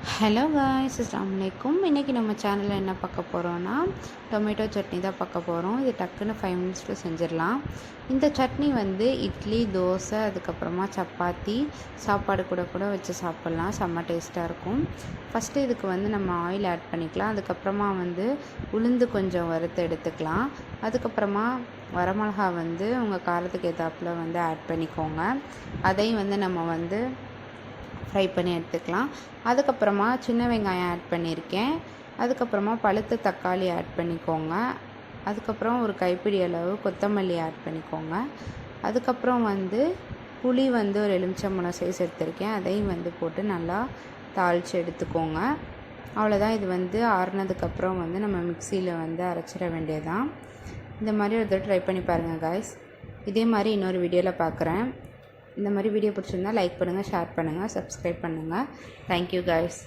Hello guys, அஸ்ஸலாமு அலைக்கும். இன்றைக்கி நம்ம சேனலில் என்ன பார்க்க போகிறோன்னா டொமேட்டோ சட்னி தான் பார்க்க போகிறோம். இது டக்குன்னு 5 மினிட்ஸில் செஞ்சிடலாம். இந்த சட்னி வந்து இட்லி, தோசை, அதுக்கப்புறமா சப்பாத்தி, சாப்பாடு கூட வச்சு சாப்பிட்லாம். செம்ம டேஸ்ட்டாக இருக்கும். ஃபஸ்ட்டு இதுக்கு வந்து நம்ம ஆயில் ஆட் பண்ணிக்கலாம். அதுக்கப்புறமா வந்து உளுந்து கொஞ்சம் வறுத்து எடுத்துக்கலாம். அதுக்கப்புறமா வரமிளகா வந்து உங்கள் காரத்துக்கு ஏற்றாப்புல வந்து ஆட் பண்ணிக்கோங்க. அதையும் வந்து நம்ம வந்து ஃப்ரை பண்ணி எடுத்துக்கலாம். அதுக்கப்புறமா சின்ன வெங்காயம் ஆட் பண்ணியிருக்கேன். அதுக்கப்புறமா பழுத்த தக்காளி ஆட் பண்ணிக்கோங்க. அதுக்கப்புறம் ஒரு கைப்பிடி அளவு கொத்தமல்லி ஆட் பண்ணிக்கோங்க. அதுக்கப்புறம் வந்து புளி வந்து ஒரு எலுமிச்சம்பழம் சைஸ் எடுத்திருக்கேன். அதையும் வந்து போட்டு நல்லா தாளித்து எடுத்துக்கோங்க. அவ்வளோதான். இது வந்து ஆறுனதுக்கப்புறம் வந்து நம்ம மிக்சியில் வந்து அரைச்சிட வேண்டியதுதான். இந்த மாதிரி ஒரு தடவை ட்ரை பண்ணி பாருங்கள் காய்ஸ். இதே மாதிரி இன்னொரு வீடியோவில் பார்க்குறேன். இந்த மாதிரி வீடியோ பிடிச்சிருந்தால் லைக் பண்ணுங்கள், ஷேர் பண்ணுங்கள், சப்ஸ்கிரைப் பண்ணுங்கள். Thank you guys.